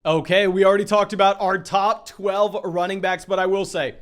Okay, we already talked about our top 12 running backs, but I will say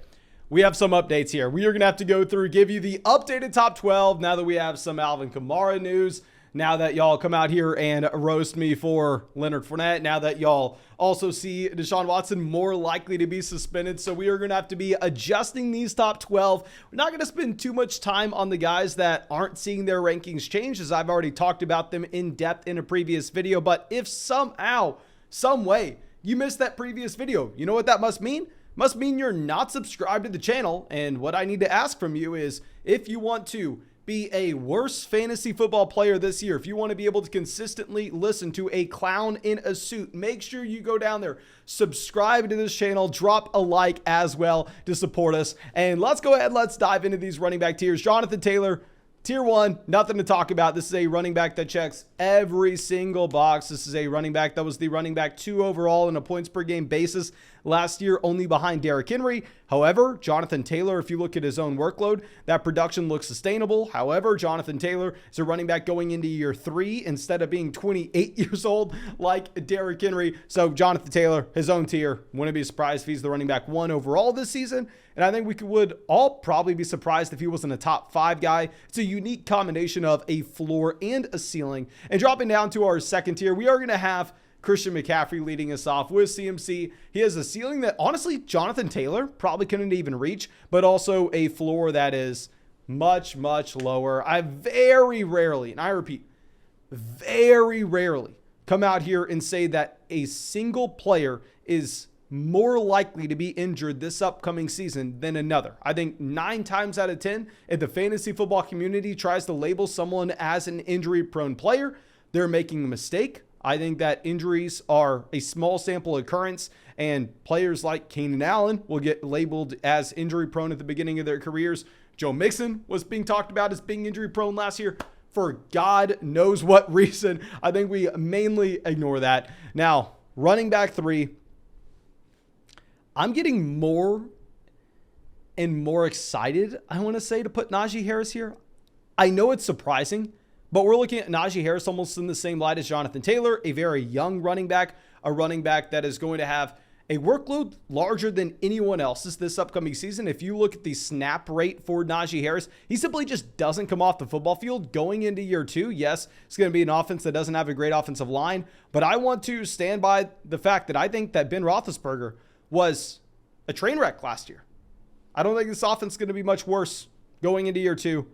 we have some updates here. We are going to have to go through, give you the updated top 12 now that we have some Alvin Kamara news. Now that y'all come out here and roast me for Leonard Fournette. Now that y'all also see Deshaun Watson more likely to be suspended. So we are going to have to be adjusting these top 12. We're not going to spend too much time on the guys that aren't seeing their rankings change, as I've already talked about them in depth in a previous video. But if somehow, some way you missed that previous video, you know what that must mean? Must mean you're not subscribed to the channel. And what I need to ask from you is, if you want to be a worse fantasy football player this year, if you want to be able to consistently listen to a clown in a suit, make sure you go down there, subscribe to this channel, drop a like as well to support us. And let's go ahead, let's dive into these running back tiers. Jonathan Taylor, Tier 1, nothing to talk about. This is a running back that checks every single box. This is a running back that was the running back 2 overall on a points per game basis last year, only behind Derrick Henry. However, Jonathan Taylor, if you look at his own workload, that production looks sustainable. However, Jonathan Taylor is a running back going into year 3 instead of being 28 years old like Derrick Henry. So Jonathan Taylor, his own tier. Wouldn't be surprised if he's the running back 1 overall this season. And I think we would all probably be surprised if he wasn't a top 5 guy. It's a unique combination of a floor and a ceiling. And dropping down to our second tier, we are going to have Christian McCaffrey leading us off with CMC. He has a ceiling that honestly Jonathan Taylor probably couldn't even reach, but also a floor that is much, much lower. I very rarely, and I repeat, very rarely come out here and say that a single player is more likely to be injured this upcoming season than another. I think 9 times out of 10, if the fantasy football community tries to label someone as an injury-prone player, they're making a mistake. I think that injuries are a small sample occurrence, and players like Keenan Allen will get labeled as injury-prone at the beginning of their careers. Joe Mixon was being talked about as being injury-prone last year for God knows what reason. I think we mainly ignore that. Now, running back 3, I'm getting more and more excited, I want to say, to put Naji Harris here. I know it's surprising, but we're looking at Naji Harris almost in the same light as Jonathan Taylor, a very young running back, a running back that is going to have a workload larger than anyone else's this upcoming season. If you look at the snap rate for Naji Harris, he simply just doesn't come off the football field going into year 2. Yes, it's going to be an offense that doesn't have a great offensive line, but I want to stand by the fact that I think that Ben Roethlisberger was a train wreck last year. I don't think this offense is going to be much worse going into year 2.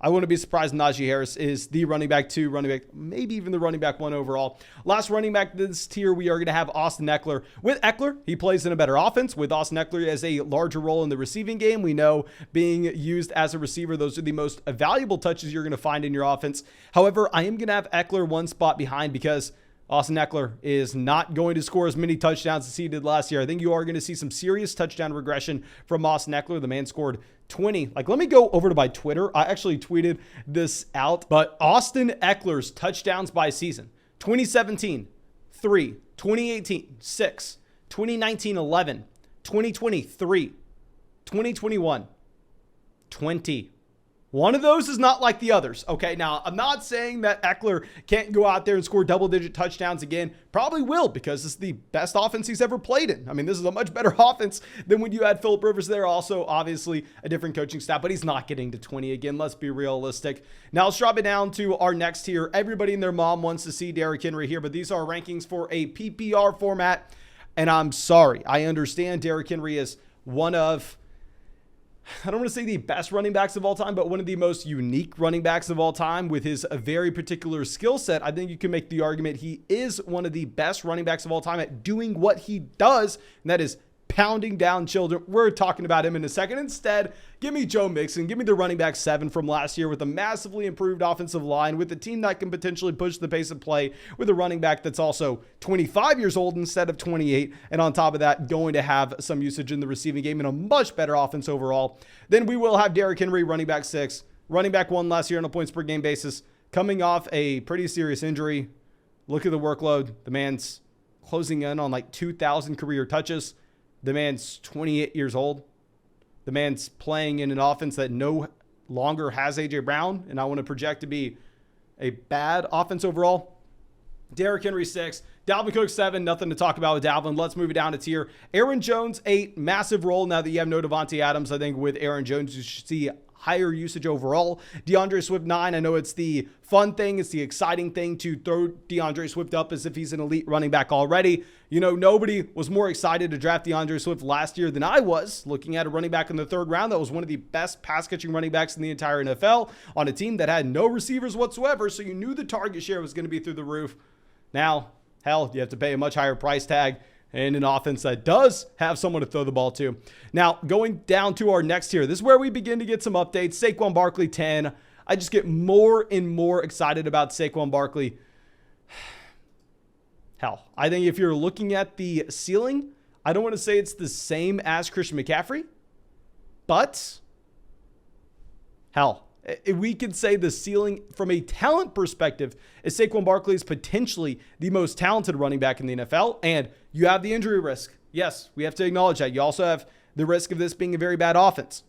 I wouldn't be surprised if Naji Harris is the running back 2, running back, maybe even the running back 1 overall. Last running back this tier, we are going to have Austin Ekeler. With Ekeler, he plays in a better offense. With Austin Ekeler as a larger role in the receiving game, we know being used as a receiver, those are the most valuable touches you're going to find in your offense. However, I am going to have Ekeler 1 spot behind because Austin Ekeler is not going to score as many touchdowns as he did last year. I think you are going to see some serious touchdown regression from Austin Ekeler. The man scored 20. Let me go over to my Twitter. I actually tweeted this out, but Austin Ekeler's touchdowns by season: 2017, 3, 2018, 6, 2019, 11, 2020, 3, 2021, 20. One of those is not like the others. Okay, now I'm not saying that Ekeler can't go out there and score double-digit touchdowns again. Probably will, because it's the best offense he's ever played in. I mean, this is a much better offense than when you had Phillip Rivers there. Also, obviously, a different coaching staff, but he's not getting to 20 again. Let's be realistic. Now, let's drop it down to our next tier. Everybody and their mom wants to see Derrick Henry here, but these are rankings for a PPR format, and I'm sorry. I understand Derrick Henry is one of, I don't want to say the best running backs of all time, but one of the most unique running backs of all time with his very particular skill set. I think you can make the argument he is one of the best running backs of all time at doing what he does, and that is pounding down children. We're talking about him in a second. Instead, give me Joe Mixon. Give me the running back 7 from last year with a massively improved offensive line, with a team that can potentially push the pace of play, with a running back that's also 25 years old instead of 28. And on top of that, going to have some usage in the receiving game and a much better offense overall. Then we will have Derrick Henry, running back 6, running back 1 last year on a points per game basis, coming off a pretty serious injury. Look at the workload. The man's closing in on 2,000 career touches. The man's 28 years old. The man's playing in an offense that no longer has A.J. Brown, and I want to project to be a bad offense overall. Derrick Henry 6, Dalvin Cook 7, nothing to talk about with Dalvin. Let's move it down a tier. Aaron Jones 8, massive role now that you have no Davante Adams. I think with Aaron Jones, you should see higher usage overall. DeAndre Swift 9, I know it's the fun thing, it's the exciting thing to throw DeAndre Swift up as if he's an elite running back already. You know, nobody was more excited to draft DeAndre Swift last year than I was, looking at a running back in the 3rd round that was one of the best pass-catching running backs in the entire NFL on a team that had no receivers whatsoever, so you knew the target share was going to be through the roof. Now, hell, you have to pay a much higher price tag and an offense that does have someone to throw the ball to. Now, going down to our next tier, this is where we begin to get some updates. Saquon Barkley 10. I just get more and more excited about Saquon Barkley. Hell, I think if you're looking at the ceiling, I don't want to say it's the same as Christian McCaffrey, but hell, we could say the ceiling from a talent perspective is Saquon Barkley is potentially the most talented running back in the NFL, and you have the injury risk. Yes, we have to acknowledge that. You also have the risk of this being a very bad offense.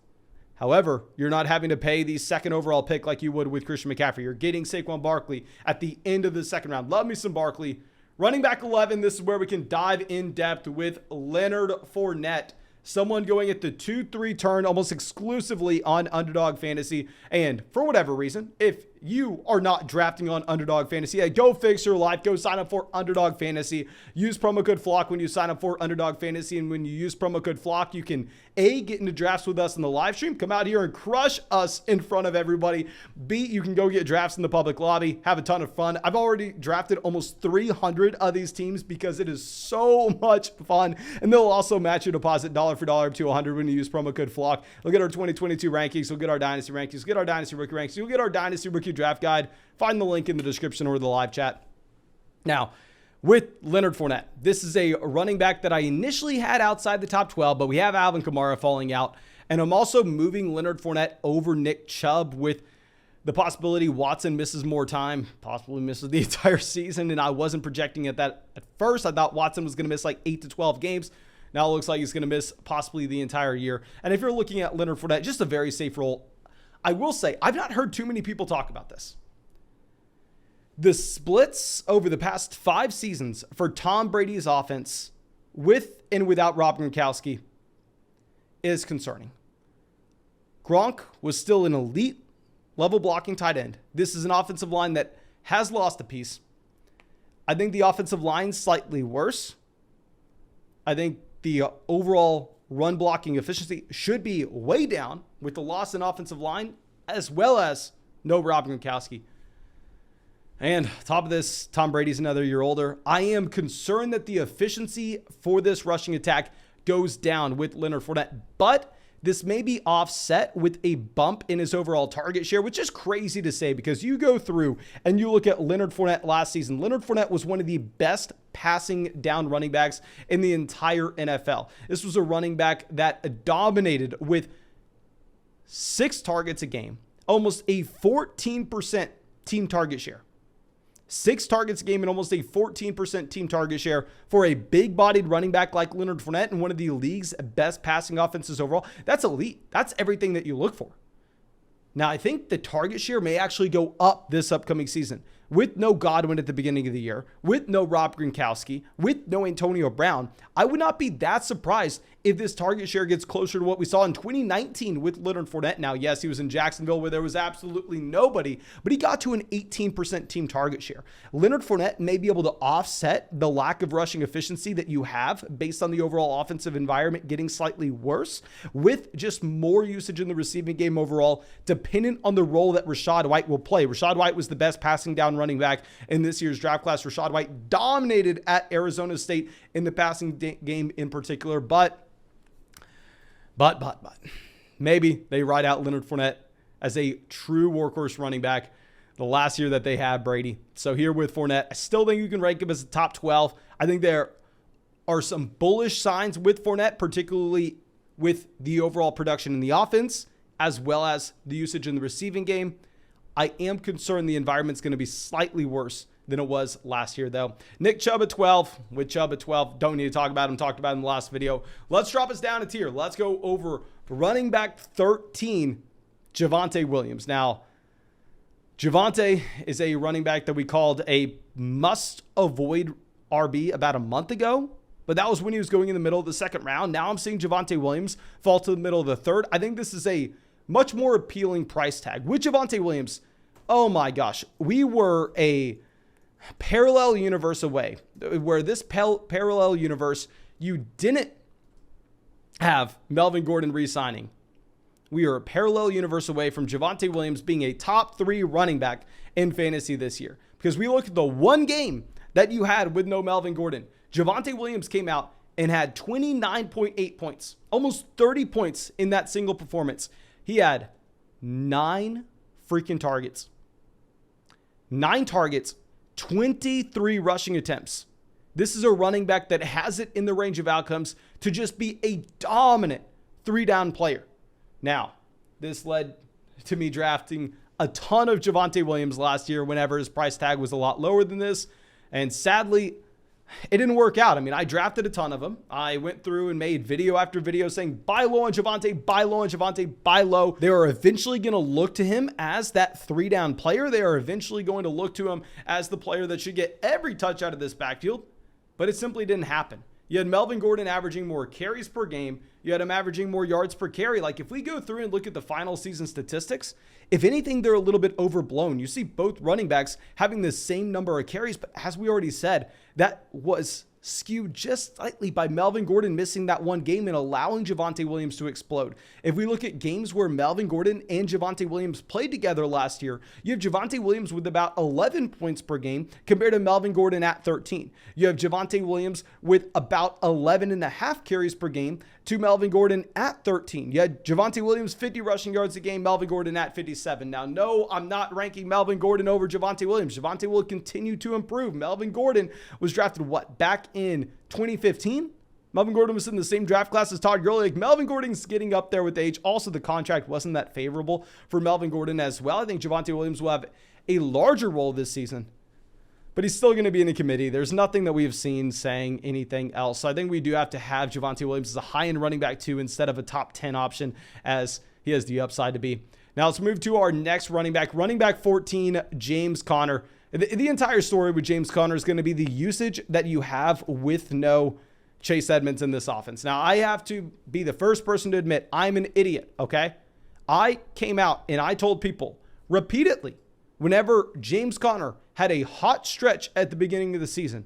However, you're not having to pay the 2nd overall pick like you would with Christian McCaffrey. You're getting Saquon Barkley at the end of the 2nd round. Love me some Barkley. Running back 11, this is where we can dive in depth with Leonard Fournette. Someone going at the 2-3 turn almost exclusively on Underdog Fantasy. And for whatever reason, if you are not drafting on Underdog Fantasy, go fix your life. Go sign up for Underdog Fantasy. Use promo code FLOCK when you sign up for Underdog Fantasy. And when you use promo code FLOCK, you can A, get into drafts with us in the live stream, come out here and crush us in front of everybody. B, you can go get drafts in the public lobby, have a ton of fun. I've already drafted almost 300 of these teams because it is so much fun. And they'll also match your deposit dollar for dollar up to 100 when you use promo code FLOCK. Look at our 2022 rankings. We'll get our Dynasty rankings. We'll get our Dynasty rookie rankings. You'll get our Dynasty rookie draft guide. Find the link in the description or the live chat. Now, with Leonard Fournette, this is a running back that I initially had outside the top 12, but we have Alvin Kamara falling out. And I'm also moving Leonard Fournette over Nick Chubb with the possibility Watson misses more time, possibly misses the entire season. And I wasn't projecting at that at first. I thought Watson was going to miss like 8 to 12 games. Now it looks like he's going to miss possibly the entire year. And if you're looking at Leonard Fournette, just a very safe role. I will say, I've not heard too many people talk about this. The splits over the past 5 seasons for Tom Brady's offense with and without Rob Gronkowski is concerning. Gronk was still an elite level blocking tight end. This is an offensive line that has lost a piece. I think the offensive line slightly worse. I think the overall run blocking efficiency should be way down with the loss in offensive line, as well as no Rob Gronkowski. And top of this, Tom Brady's another year older. I am concerned that the efficiency for this rushing attack goes down with Leonard Fournette, but this may be offset with a bump in his overall target share, which is crazy to say because you go through and you look at Leonard Fournette last season. Leonard Fournette was one of the best passing down running backs in the entire NFL. This was a running back that dominated with 6 targets a game, almost a 14% team target share. 6 targets a game and almost a 14% team target share for a big-bodied running back like Leonard Fournette and one of the league's best passing offenses overall. That's elite. That's everything that you look for. Now, I think the target share may actually go up this upcoming season with no Godwin at the beginning of the year, with no Rob Gronkowski, with no Antonio Brown. I would not be that surprised if this target share gets closer to what we saw in 2019 with Leonard Fournette. Now, yes, he was in Jacksonville where there was absolutely nobody, but he got to an 18% team target share. Leonard Fournette may be able to offset the lack of rushing efficiency that you have based on the overall offensive environment getting slightly worse with just more usage in the receiving game overall, dependent on the role that Rashad White will play. Rashad White was the best passing down running back in this year's draft class. Rashad White dominated at Arizona State in the passing game in particular, but maybe they ride out Leonard Fournette as a true workhorse running back the last year that they had Brady. So here with Fournette, I still think you can rank him as a top 12. I think there are some bullish signs with Fournette, particularly with the overall production in the offense, as well as the usage in the receiving game. I am concerned the environment's going to be slightly worse than it was last year, though. Nick Chubb at 12. With Chubb at 12, don't need to talk about him. Talked about him in the last video. Let's drop us down a tier. Let's go over running back 13, Javonte Williams. Now, Javonte is a running back that we called a must-avoid RB about a month ago, but that was when he was going in the middle of the second round. Now I'm seeing Javonte Williams fall to the middle of the third. I think this is a much more appealing price tag. With Javonte Williams, oh my gosh, we were a parallel universe away, where this parallel universe, you didn't have Melvin Gordon re-signing. We are a parallel universe away from Javonte Williams being a top 3 running back in fantasy this year. Because we look at the one game that you had with no Melvin Gordon. Javonte Williams came out and had 29.8 points, almost 30 points in that single performance. He had 9 freaking targets. 9 targets, 23 rushing attempts. This is a running back that has it in the range of outcomes to just be a dominant 3-down player. Now, this led to me drafting a ton of Javonte Williams last year whenever his price tag was a lot lower than this. And sadly, it didn't work out. I mean, I drafted a ton of them. I went through and made video after video saying, buy low on Javonte, buy low on Javonte, buy low. They are eventually going to look to him as that 3-down player. They are eventually going to look to him as the player that should get every touch out of this backfield. But it simply didn't happen. You had Melvin Gordon averaging more carries per game. You had him averaging more yards per carry. Like, if we go through and look at the final season statistics, if anything, they're a little bit overblown. You see both running backs having the same number of carries, but as we already said, that was skewed just slightly by Melvin Gordon missing that one game and allowing Javonte Williams to explode. If we look at games where Melvin Gordon and Javonte Williams played together last year, you have Javonte Williams with about 11 points per game compared to Melvin Gordon at 13. You have Javonte Williams with about 11.5 carries per game to Melvin Gordon at 13. You had Javonte Williams 50 rushing yards a game, Melvin Gordon at 57. Now, no, I'm not ranking Melvin Gordon over Javonte Williams. Javonte will continue to improve. Melvin Gordon was drafted, back in 2015? Melvin Gordon was in the same draft class as Todd Gurley. Like, Melvin Gordon's getting up there with age. Also, the contract wasn't that favorable for Melvin Gordon as well. I think Javonte Williams will have a larger role this season, but he's still going to be in the committee. There's nothing that we have seen saying anything else. So I think we do have to have Javonte Williams as a high-end running back 2 instead of a top 10 option, as he has the upside to be. Now let's move to our next running back. Running back 14, James Conner. The entire story with James Conner is going to be the usage that you have with no Chase Edmonds in this offense. Now, I have to be the first person to admit I'm an idiot, okay? I came out and I told people repeatedly, whenever James Conner had a hot stretch at the beginning of the season,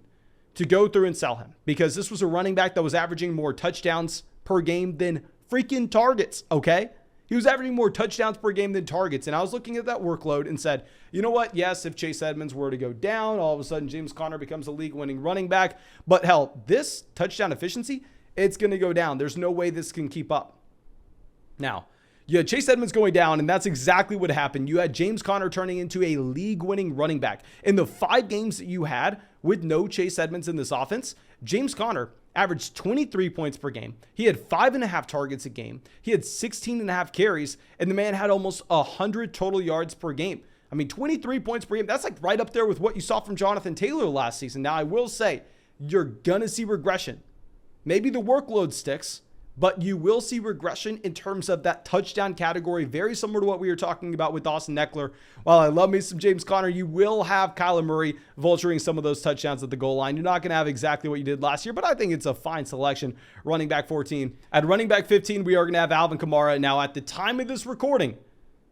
to go through and sell him, because this was a running back that was averaging more touchdowns per game than freaking targets, okay? He was averaging more touchdowns per game than targets. And I was looking at that workload and said, you know what? Yes, if Chase Edmonds were to go down, all of a sudden James Conner becomes a league-winning running back. But hell, this touchdown efficiency, it's going to go down. There's no way this can keep up. Now, you had Chase Edmonds going down, and that's exactly what happened. You had James Conner turning into a league-winning running back. In the 5 games that you had with no Chase Edmonds in this offense, James Conner averaged 23 points per game. He had 5.5 targets a game. He had 16.5 carries, and the man had almost 100 total yards per game. I mean, 23 points per game, that's like right up there with what you saw from Jonathan Taylor last season. Now, I will say, you're going to see regression. Maybe the workload sticks, but you will see regression in terms of that touchdown category, very similar to what we were talking about with Austin Eckler. While I love me some James Conner, you will have Kyler Murray vulturing some of those touchdowns at the goal line. You're not going to have exactly what you did last year, but I think it's a fine selection. Running back 14. At running back 15, we are going to have Alvin Kamara. Now, at the time of this recording,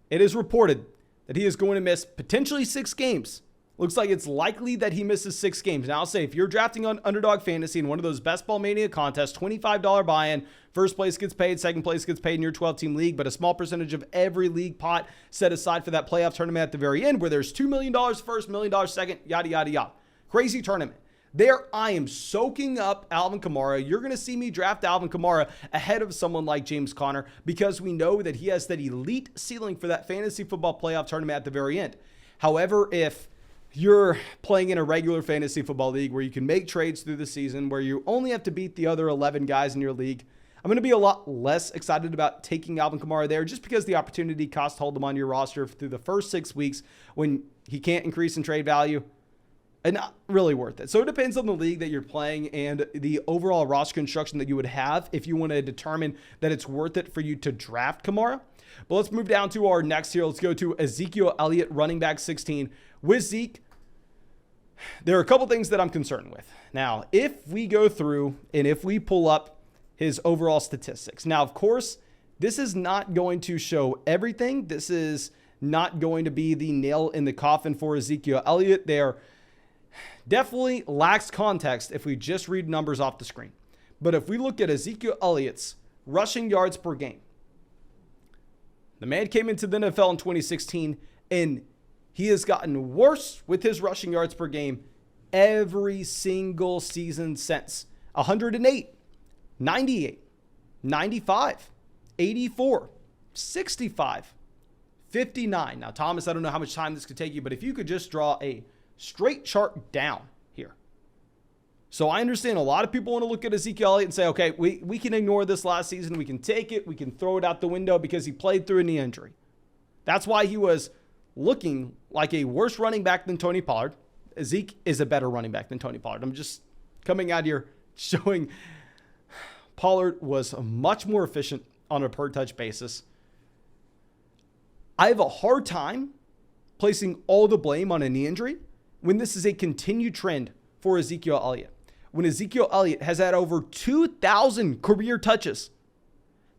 it is reported that he is going to miss potentially 6 games. Looks like it's likely that he misses 6 games. Now, I'll say, if you're drafting on Underdog Fantasy in one of those Best Ball Mania contests, $25 buy-in, first place gets paid, second place gets paid in your 12-team league, but a small percentage of every league pot set aside for that playoff tournament at the very end, where there's $2 million first, $1 million second, yada, yada, yada. Crazy tournament. There, I am soaking up Alvin Kamara. You're going to see me draft Alvin Kamara ahead of someone like James Conner, because we know that he has that elite ceiling for that fantasy football playoff tournament at the very end. However, if you're playing in a regular fantasy football league where you can make trades through the season, where you only have to beat the other 11 guys in your league, I'm going to be a lot less excited about taking Alvin Kamara there, just because the opportunity cost to hold him on your roster through the first 6 weeks when he can't increase in trade value. and not really worth it. So it depends on the league that you're playing and the overall roster construction that you would have if you want to determine that it's worth it for you to draft Kamara. But let's move down to our next here. Let's go to Ezekiel Elliott, running back 16. With Zeke, there are a couple things that I'm concerned with. Now, if we go through and if we pull up his overall statistics. Now, of course, this is not going to show everything. This is not going to be the nail in the coffin for Ezekiel Elliott. There definitely lacks context if we just read numbers off the screen. But if we look at Ezekiel Elliott's rushing yards per game, the man came into the NFL in 2016, and he has gotten worse with his rushing yards per game every single season since. 108, 98, 95, 84, 65, 59. Now, Thomas, I don't know how much time this could take you, but if you could just draw a straight chart down here. So I understand a lot of people want to look at Ezekiel Elliott and say, okay, we can ignore this last season. We can take it. We can throw it out the window because he played through a knee injury. That's why he was looking like a worse running back than Tony Pollard. Zeke is a better running back than Tony Pollard. I'm just coming out here showing Pollard was much more efficient on a per touch basis. I have a hard time placing all the blame on a knee injury when this is a continued trend for Ezekiel Elliott. When Ezekiel Elliott has had over 2,000 career touches.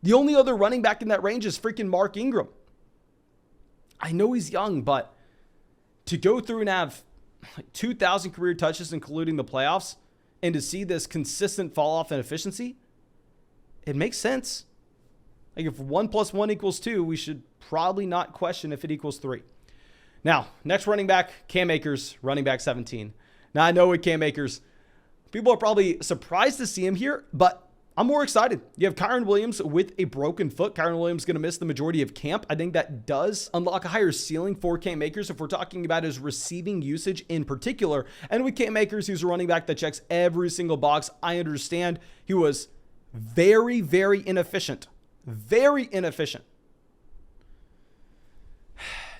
The only other running back in that range is freaking Mark Ingram. I know he's young, but to go through and have like 2,000 career touches, including the playoffs, and to see this consistent fall off in efficiency, it makes sense. Like if 1 + 1 = 2, we should probably not question if it equals 3. Now, next running back, Cam Akers, running back 17. Now, I know with Cam Akers, people are probably surprised to see him here, but I'm more excited. You have Kyron Williams with a broken foot. Kyron Williams is going to miss the majority of camp. I think that does unlock a higher ceiling for Cam Akers if we're talking about his receiving usage in particular. And with Cam Akers, he's a running back that checks every single box. I understand he was very, very inefficient. Very inefficient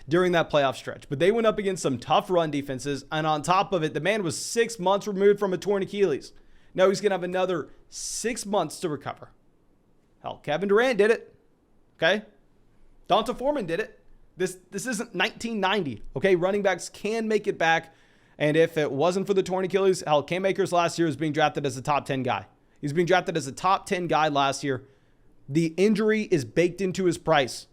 during that playoff stretch. But they went up against some tough run defenses. And on top of it, the man was 6 months removed from a torn Achilles. Now he's going to have another 6 months to recover. Hell, Kevin Durant did it. Okay? Donta Foreman did it. This isn't 1990. Okay? Running backs can make it back. And if it wasn't for the torn Achilles, hell, Cam Akers last year was being drafted as a top 10 guy. He's being drafted as a top 10 guy last year. The injury is baked into his price.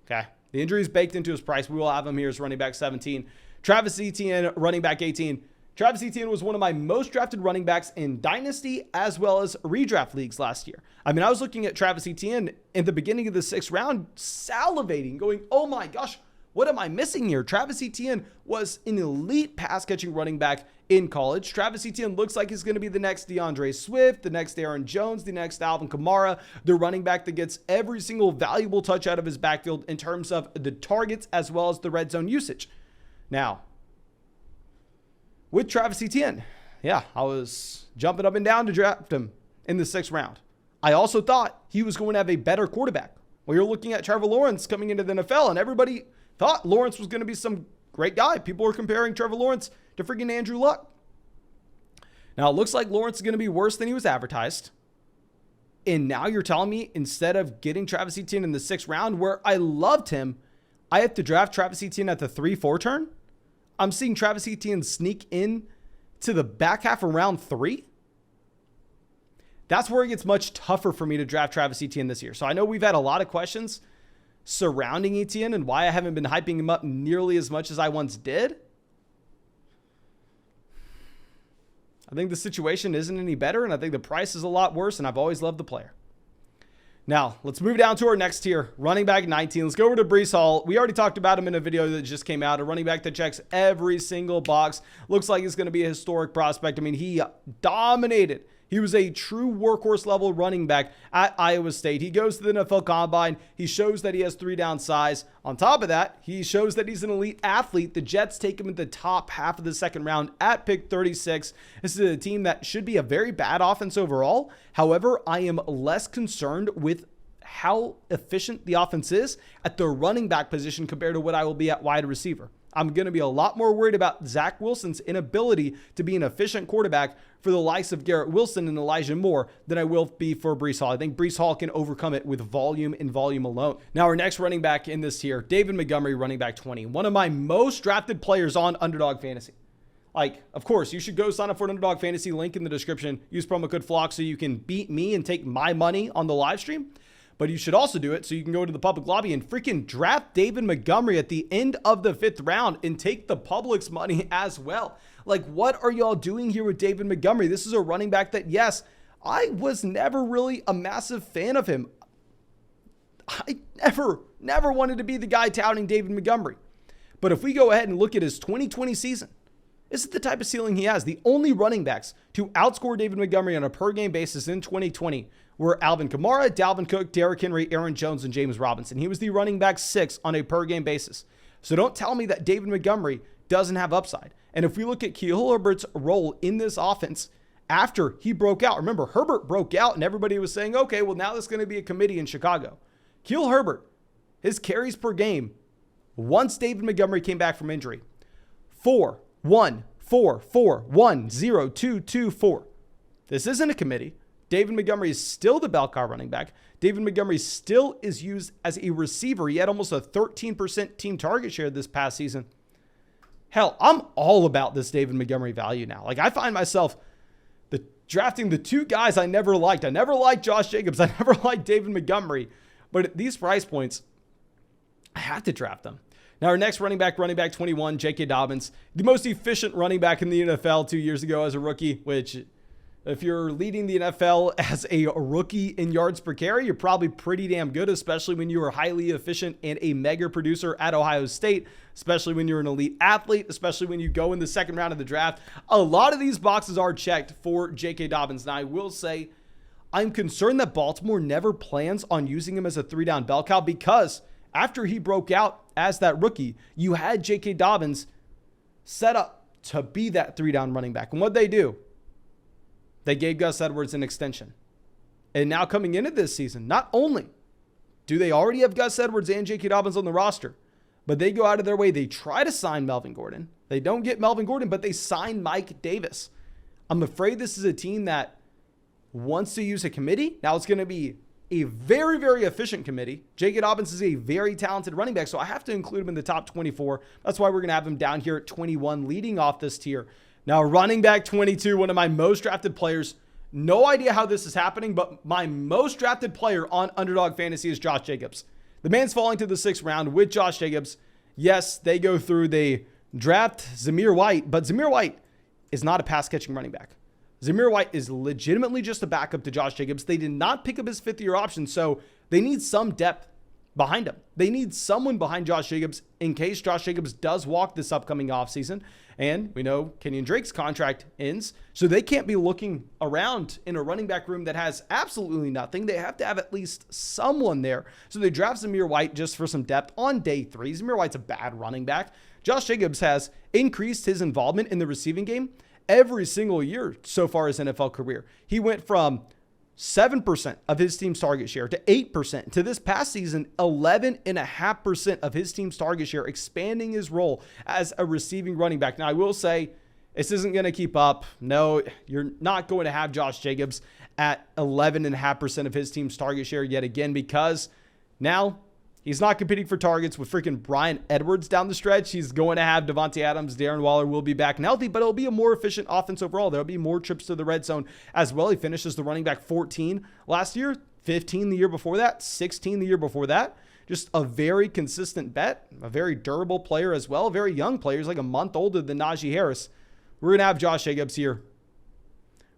Okay? The injury is baked into his price. We will have him here as running back 17. Travis Etienne, running back 18. Travis Etienne was one of my most drafted running backs in Dynasty as well as redraft leagues last year. I mean, I was looking at Travis Etienne in the beginning of the 6th round, salivating, going, oh my gosh, what am I missing here? Travis Etienne was an elite pass-catching running back in college. Travis Etienne looks like he's going to be the next DeAndre Swift, the next Aaron Jones, the next Alvin Kamara, the running back that gets every single valuable touch out of his backfield in terms of the targets as well as the red zone usage. Now, with Travis Etienne, yeah, I was jumping up and down to draft him in the 6th round. I also thought he was going to have a better quarterback. Well, you're looking at Trevor Lawrence coming into the NFL, and everybody thought Lawrence was going to be some great guy. People were comparing Trevor Lawrence to freaking Andrew Luck. Now, it looks like Lawrence is going to be worse than he was advertised. And now you're telling me instead of getting Travis Etienne in the 6th round, where I loved him, I have to draft Travis Etienne at the 3-4 turn? I'm seeing Travis Etienne sneak in to the back half of round 3. That's where it gets much tougher for me to draft Travis Etienne this year. So I know we've had a lot of questions surrounding Etienne and why I haven't been hyping him up nearly as much as I once did. I think the situation isn't any better, and I think the price is a lot worse, and I've always loved the player. Now, let's move down to our next tier, running back 19. Let's go over to Breece Hall. We already talked about him in a video that just came out, a running back that checks every single box. Looks like he's going to be a historic prospect. I mean, he dominated. He was a true workhorse level running back at Iowa State. He goes to the NFL Combine. He shows that he has 3-down size. On top of that, he shows that he's an elite athlete. The Jets take him in the top half of the 2nd round at pick 36. This is a team that should be a very bad offense overall. However, I am less concerned with how efficient the offense is at the running back position compared to what I will be at wide receiver. I'm going to be a lot more worried about Zach Wilson's inability to be an efficient quarterback for the likes of Garrett Wilson and Elijah Moore than I will be for Breece Hall. I think Breece Hall can overcome it with volume and volume alone. Now, our next running back in this tier, David Montgomery, running back 20, one of my most drafted players on Underdog Fantasy. Like, of course, you should go sign up for an Underdog Fantasy, link in the description. Use promo code FLOCK so you can beat me and take my money on the live stream. But you should also do it so you can go to the public lobby and freaking draft David Montgomery at the end of the 5th round and take the public's money as well. Like, what are y'all doing here with David Montgomery? This is a running back that, yes, I was never really a massive fan of him. I never wanted to be the guy touting David Montgomery. But if we go ahead and look at his 2020 season, this is the type of ceiling he has. The only running backs to outscore David Montgomery on a per-game basis in 2020 were Alvin Kamara, Dalvin Cook, Derrick Henry, Aaron Jones, and James Robinson. He was the running back 6 on a per-game basis. So don't tell me that David Montgomery doesn't have upside. And if we look at Khalil Herbert's role in this offense after he broke out, remember, Herbert broke out and everybody was saying, okay, well, now there's going to be a committee in Chicago. Khalil Herbert, his carries per game, once David Montgomery came back from injury, 4, 1, 4, 4, 1, 0, 2, 2, 4. This isn't a committee. David Montgomery is still the bell cow running back. David Montgomery still is used as a receiver. He had almost a 13% team target share this past season. Hell, I'm all about this David Montgomery value now. Like, I find myself drafting the 2 guys I never liked. I never liked Josh Jacobs. I never liked David Montgomery. But at these price points, I had to draft them. Now, our next running back 21, J.K. Dobbins, the most efficient running back in the NFL 2 years ago as a rookie, which if you're leading the NFL as a rookie in yards per carry, you're probably pretty damn good, especially when you are highly efficient and a mega producer at Ohio State, especially when you're an elite athlete, especially when you go in the 2nd round of the draft. A lot of these boxes are checked for J.K. Dobbins. Now, I will say I'm concerned that Baltimore never plans on using him as a 3-down bell cow because after he broke out as that rookie, you had J.K. Dobbins set up to be that 3-down running back. And what they do? They gave Gus Edwards an extension. And now coming into this season, not only do they already have Gus Edwards and J.K. Dobbins on the roster, but they go out of their way. They try to sign Melvin Gordon. They don't get Melvin Gordon, but they sign Mike Davis. I'm afraid this is a team that wants to use a committee. Now it's going to be a very, very efficient committee. J.K. Dobbins is a very talented running back, so I have to include him in the top 24. That's why we're going to have him down here at 21, leading off this tier. Now, running back 22, one of my most drafted players. No idea how this is happening, but my most drafted player on Underdog Fantasy is Josh Jacobs. The man's falling to the 6th round with Josh Jacobs. Yes, they go through, they draft Zamir White, but Zamir White is not a pass-catching running back. Zamir White is legitimately just a backup to Josh Jacobs. They did not pick up his 5th-year option, so they need some depth behind him. They need someone behind Josh Jacobs in case Josh Jacobs does walk this upcoming offseason. And we know Kenyon Drake's contract ends, so they can't be looking around in a running back room that has absolutely nothing. They have to have at least someone there. So they draft Zamir White just for some depth on day 3. Zamir White's a bad running back. Josh Jacobs has increased his involvement in the receiving game every single year so far his NFL career. He went from 7% of his team's target share to 8% to this past season, 11.5% of his team's target share, expanding his role as a receiving running back. Now, I will say this isn't going to keep up. No, you're not going to have Josh Jacobs at 11.5% of his team's target share yet again, because now he's not competing for targets with freaking Bryan Edwards down the stretch. He's going to have Devontae Adams. Darren Waller will be back and healthy, but it'll be a more efficient offense overall. There'll be more trips to the red zone as well. He finishes the running back 14 last year, 15 the year before that, 16 the year before that. Just a very consistent bet, a very durable player as well. A very young player. He's like a month older than Naji Harris. We're going to have Josh Jacobs here.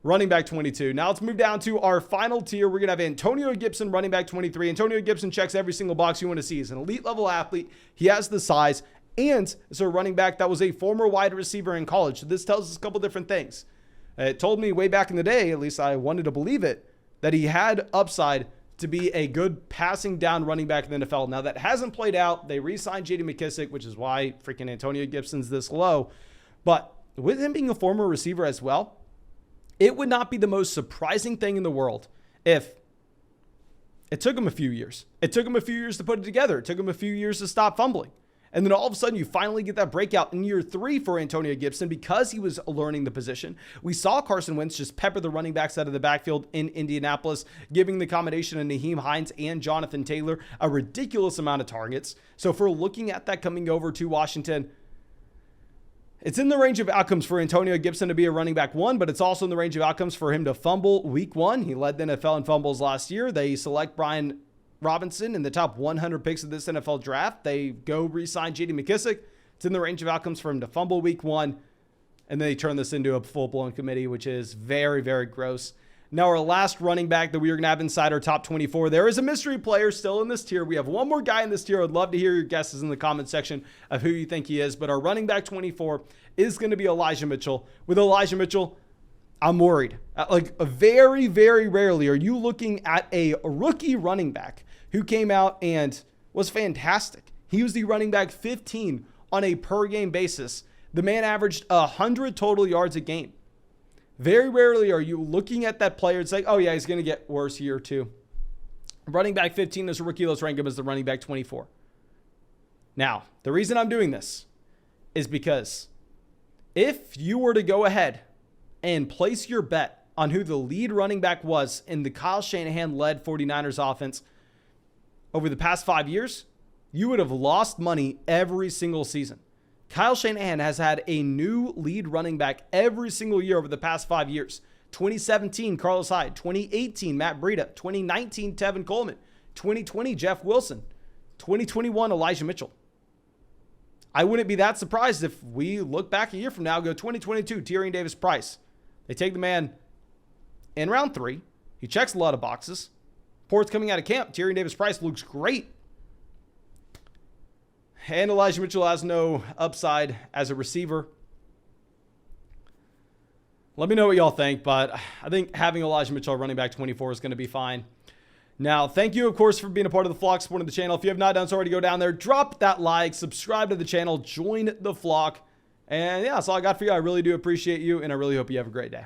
Running back 22. Now let's move down to our final tier. We're going to have Antonio Gibson, running back 23. Antonio Gibson checks every single box you want to see. He's an elite level athlete. He has the size, and it's a running back that was a former wide receiver in college. So this tells us a couple different things. It told me way back in the day, at least I wanted to believe it, that he had upside to be a good passing down running back in the NFL. Now that hasn't played out. They re-signed J.D. McKissick, which is why freaking Antonio Gibson's this low. But with him being a former receiver as well, it would not be the most surprising thing in the world if it took him a few years. It took him a few years to put it together. It took him a few years to stop fumbling. And then all of a sudden, you finally get that breakout in year 3 for Antonio Gibson because he was learning the position. We saw Carson Wentz just pepper the running backs out of the backfield in Indianapolis, giving the combination of Nyheim Hines and Jonathan Taylor a ridiculous amount of targets. So if we're looking at that coming over to Washington, it's in the range of outcomes for Antonio Gibson to be a running back 1, but it's also in the range of outcomes for him to fumble week 1. He led the NFL in fumbles last year. They select Brian Robinson in the top 100 picks of this NFL draft. They go re-sign J.D. McKissic. It's in the range of outcomes for him to fumble week 1. And then they turn this into a full-blown committee, which is very, very gross. Now, our last running back that we are going to have inside our top 24, there is a mystery player still in this tier. We have one more guy in this tier. I'd love to hear your guesses in the comment section of who you think he is. But our running back 24 is going to be Elijah Mitchell. With Elijah Mitchell, I'm worried. Like, very, very rarely are you looking at a rookie running back who came out and was fantastic. He was the running back 15 on a per-game basis. The man averaged 100 total yards a game. Very rarely are you looking at that player and saying, oh, yeah, he's going to get worse year 2. Running back 15 is a rookie. Let's rank him as the running back 24. Now, the reason I'm doing this is because if you were to go ahead and place your bet on who the lead running back was in the Kyle Shanahan-led 49ers offense over the past 5 years, you would have lost money every single season. Kyle Shanahan has had a new lead running back every single year over the past 5 years. 2017, Carlos Hyde. 2018, Matt Breida. 2019, Tevin Coleman. 2020, Jeff Wilson. 2021, Elijah Mitchell. I wouldn't be that surprised if we look back a year from now, go 2022, Tyrion Davis-Price. They take the man in round 3. He checks a lot of boxes. Reports coming out of camp, Tyrion Davis-Price looks great. And Elijah Mitchell has no upside as a receiver. Let me know what y'all think, but I think having Elijah Mitchell running back 24 is going to be fine. Now, thank you, of course, for being a part of the flock, supporting the channel. If you have not done so already, go down there, drop that like, subscribe to the channel, join the flock. And yeah, that's all I got for you. I really do appreciate you, and I really hope you have a great day.